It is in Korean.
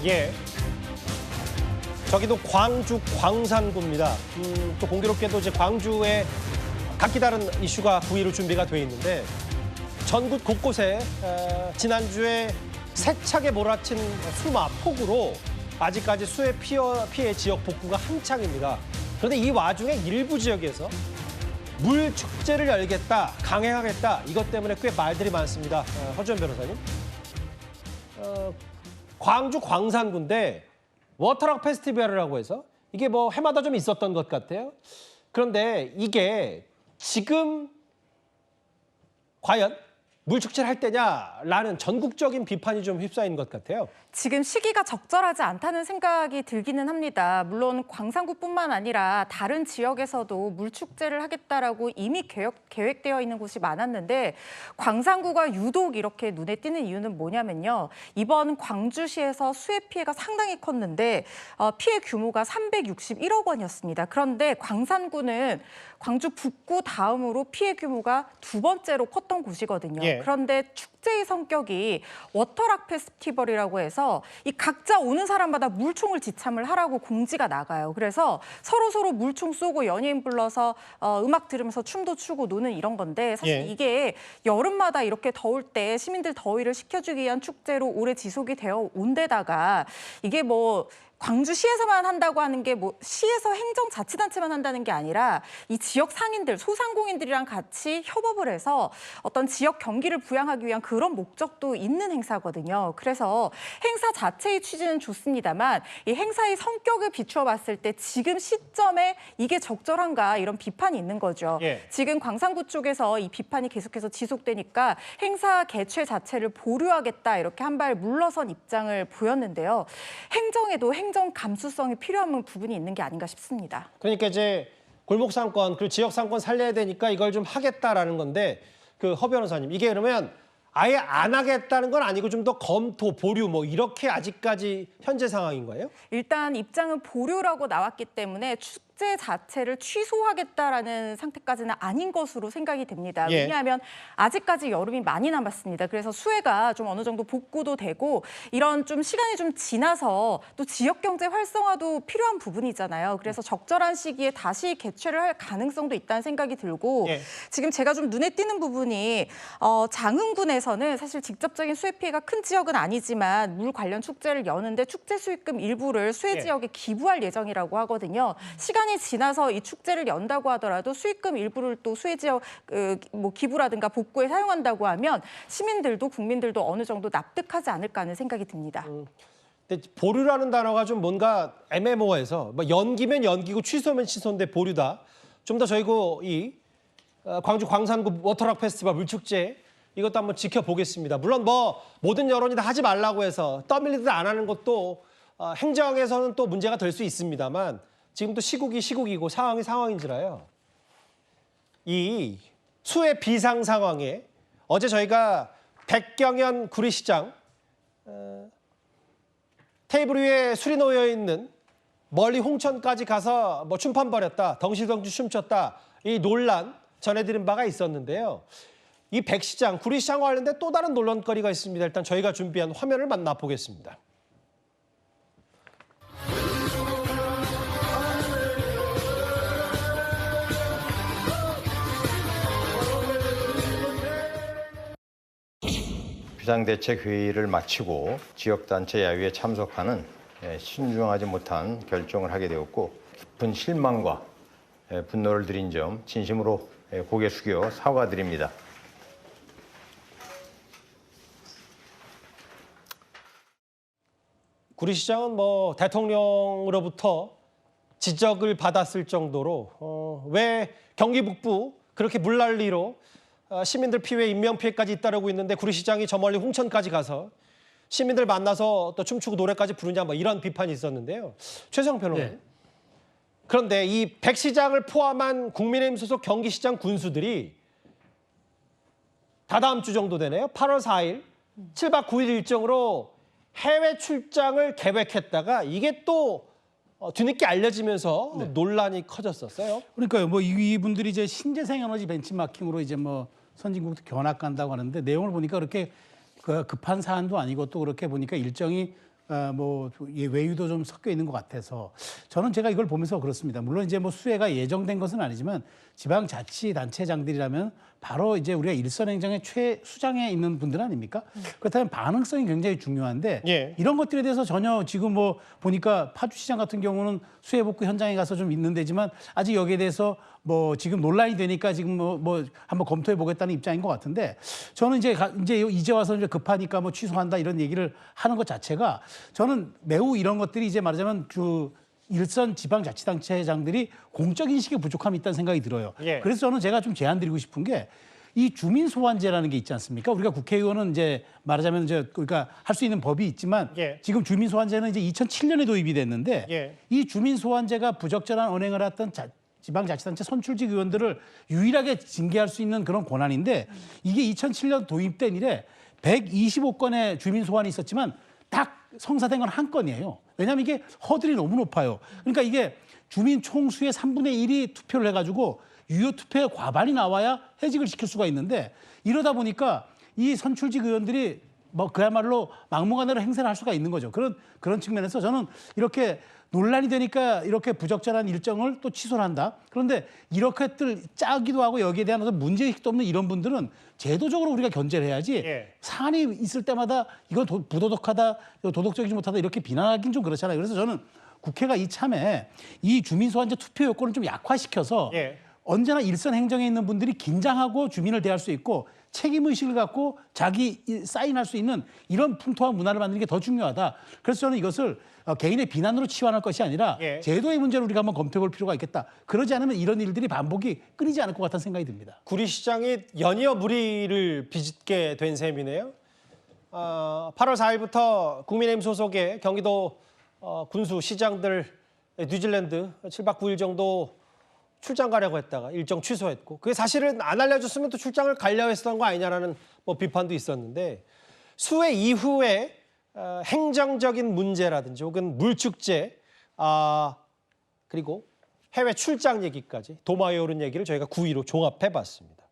예. 저기도 광주 광산구입니다. 또 공교롭게도 이제 광주에 각기 다른 이슈가 9.15 준비가 돼 있는데 전국 곳곳에 지난주에 세차게 몰아친 수마 폭우로 아직까지 수해 피해 지역 복구가 한창입니다. 그런데 이 와중에 일부 지역에서 물 축제를 열겠다, 강행하겠다 이것 때문에 꽤 말들이 많습니다. 허주연 변호사님. 광주 광산구인데 워터락 페스티벌이라고 해서 이게 뭐 해마다 좀 있었던 것 같아요. 그런데 이게 지금 과연 물축제를 할 때냐라는 전국적인 비판이 좀 휩싸인 것 같아요. 지금 시기가 적절하지 않다는 생각이 들기는 합니다. 물론 광산구뿐만 아니라 다른 지역에서도 물축제를 하겠다라고 이미 계획되어 있는 곳이 많았는데 광산구가 유독 이렇게 눈에 띄는 이유는 뭐냐면요. 이번 광주시에서 수해 피해가 상당히 컸는데 피해 규모가 361억 원이었습니다. 그런데 광산구는 광주 북구 다음으로 피해 규모가 두 번째로 컸던 곳이거든요. 예. 그런데 축제의 성격이 워터락 페스티벌이라고 해서 이 각자 오는 사람마다 물총을 지참을 하라고 공지가 나가요. 그래서 서로 물총 쏘고 연예인 불러서 음악 들으면서 춤도 추고 노는 이런 건데 사실 예. 이게 여름마다 이렇게 더울 때 시민들 더위를 식혀주기 위한 축제로 오래 지속이 되어 온 데다가 이게 뭐 광주시에서만 한다고 하는 게 뭐 시에서 행정자치단체만 한다는 게 아니라 이 지역 상인들, 소상공인들이랑 같이 협업을 해서 어떤 지역 경기를 부양하기 위한 그런 목적도 있는 행사거든요. 그래서 행사 자체의 취지는 좋습니다만 이 행사의 성격을 비추어 봤을 때 지금 시점에 이게 적절한가 이런 비판이 있는 거죠. 예. 지금 광산구 쪽에서 이 비판이 계속해서 지속되니까 행사 개최 자체를 보류하겠다 이렇게 한 발 물러선 입장을 보였는데요. 행정에도 행정 감수성이 필요한 부분이 있는 게 아닌가 싶습니다. 그러니까 이제 골목 상권, 그 지역 상권 살려야 되니까 이걸 좀 하겠다라는 건데 그 허 변호사님 이게 그러면 아예 안 하겠다는 건 아니고 좀 더 검토, 보류 뭐 이렇게 아직까지 현재 상황인 거예요? 일단 입장은 보류라고 나왔기 때문에 축제 자체를 취소하겠다라는 상태까지는 아닌 것으로 생각이 됩니다. 예. 왜냐하면 아직까지 여름이 많이 남았습니다. 그래서 수해가 좀 어느 정도 복구도 되고 이런 좀 시간이 좀 지나서 또 지역 경제 활성화도 필요한 부분이잖아요. 그래서 적절한 시기에 다시 개최를 할 가능성도 있다는 생각이 들고 예. 지금 제가 좀 눈에 띄는 부분이 장흥군에서는 사실 직접적인 수해 피해가 큰 지역은 아니지만 물 관련 축제를 여는데 축제 수익금 일부를 수해 예. 지역에 기부할 예정이라고 하거든요. 시간이 지나서 이 축제를 연다고 하더라도 수익금 일부를 또 수해 지역 뭐 기부라든가 복구에 사용한다고 하면 시민들도 국민들도 어느 정도 납득하지 않을까 하는 생각이 듭니다. 근데 보류라는 단어가 좀 뭔가 애매모호해서 뭐 연기면 연기고 취소면 취소인데 보류다. 좀 더 저희고 이 광주 광산구 워터락 페스티벌 물축제 이것도 한번 지켜보겠습니다. 물론 뭐 모든 여론이 다 하지 말라고 해서 떠밀리듯 안 하는 것도 행정에서는 또 문제가 될 수 있습니다만 지금 또 시국이 시국이고 상황이 상황인지라요. 이 수해 비상 상황에 어제 저희가 백경현 구리시장 테이블 위에 술이 놓여 있는 멀리 홍천까지 가서 뭐 춤판 벌였다, 덩실덩실 춤췄다 이 논란 전해드린 바가 있었는데요. 이 백 시장, 구리시장과 관련된 또 다른 논란거리가 있습니다. 일단 저희가 준비한 화면을 만나보겠습니다. 비상대책회의를 마치고 지역단체 야유에 참석하는 신중하지 못한 결정을 하게 되었고 깊은 실망과 분노를 드린 점 진심으로 고개 숙여 사과드립니다. 구리시장은 뭐 대통령으로부터 지적을 받았을 정도로 왜 경기 북부 그렇게 물난리로 시민들 피해, 인명피해까지 잇따르고 있는데 구리시장이 저 멀리 홍천까지 가서 시민들 만나서 또 춤추고 노래까지 부르냐 뭐 이런 비판이 있었는데요. 최수영 변호사님. 네. 그런데 이 백 시장을 포함한 국민의힘 소속 경기시장 군수들이 다다음 주 정도 되네요. 8월 4일 7박 9일 일정으로 해외 출장을 계획했다가 이게 또 뒤늦게 알려지면서 논란이 커졌었어요. 그러니까요. 뭐 이분들이 이제 신재생 에너지 벤치마킹으로 이제 뭐 선진국도 견학 간다고 하는데 내용을 보니까 그렇게 급한 사안도 아니고 또 그렇게 보니까 일정이 외유도 좀 섞여 있는 것 같아서 저는 제가 이걸 보면서 그렇습니다. 물론 이제 뭐 수혜가 예정된 것은 아니지만 지방자치단체장들이라면 바로 이제 우리가 일선행정의 최수장에 있는 분들 아닙니까? 그렇다면 반응성이 굉장히 중요한데 예. 이런 것들에 대해서 전혀 지금 뭐 보니까 파주시장 같은 경우는 수해 복구 현장에 가서 좀 있는 데지만 아직 여기에 대해서 뭐 지금 논란이 되니까 지금 뭐 한번 검토해 보겠다는 입장인 것 같은데 저는 이제 와서 이제 급하니까 뭐 취소한다 이런 얘기를 하는 것 자체가 저는 매우 이런 것들이 이제 말하자면 일선 지방자치단체장들이 공적 인식에 부족함이 있다는 생각이 들어요. 예. 그래서 저는 제가 좀 제안드리고 싶은 게 이 주민소환제라는 게 있지 않습니까? 우리가 국회의원은 이제 말하자면 그러니까 할 수 있는 법이 있지만 예. 지금 주민소환제는 이제 2007년에 도입이 됐는데 예. 이 주민소환제가 부적절한 언행을 했던 지방자치단체 선출직 의원들을 유일하게 징계할 수 있는 그런 권한인데 이게 2007년 도입된 이래 125건의 주민소환이 있었지만 딱 성사된 건 한 건이에요. 왜냐하면 이게 허들이 너무 높아요. 그러니까 이게 주민 총수의 3분의 1이 투표를 해가지고 유효 투표의 과반이 나와야 해직을 시킬 수가 있는데 이러다 보니까 이 선출직 의원들이 뭐 그야말로 막무가내로 행세를 할 수가 있는 거죠. 그런 측면에서 저는 이렇게 논란이 되니까 이렇게 부적절한 일정을 또 취소를 한다. 그런데 이렇게들 짜기도 하고 여기에 대한 어떤 문제의식도 없는 이런 분들은 제도적으로 우리가 견제를 해야지 예. 사안이 있을 때마다 이건 부도덕하다, 이거 도덕적이지 못하다 이렇게 비난하기는 좀 그렇잖아요. 그래서 저는 국회가 이참에 이 주민소환제 투표 요건을 좀 약화시켜서 예. 언제나 일선 행정에 있는 분들이 긴장하고 주민을 대할 수 있고 책임의식을 갖고 자기 사인할 수 있는 이런 풍토와 문화를 만드는 게 더 중요하다. 그래서 저는 이것을 개인의 비난으로 치환할 것이 아니라 예. 제도의 문제를 우리가 한번 검토해 볼 필요가 있겠다. 그러지 않으면 이런 일들이 반복이 끊이지 않을 것 같다는 생각이 듭니다. 구리시장이 연이어 무리를 빚게 된 셈이네요. 8월 4일부터 국민의힘 소속의 경기도 군수 시장들 뉴질랜드 7박 9일 정도 출장 가려고 했다가 일정 취소했고 그게 사실은 안 알려줬으면 또 출장을 가려 했던 거 아니냐라는 뭐 비판도 있었는데 수해 이후에 행정적인 문제라든지 혹은 물축제 그리고 해외 출장 얘기까지 도마에 오른 얘기를 저희가 9위로 종합해봤습니다.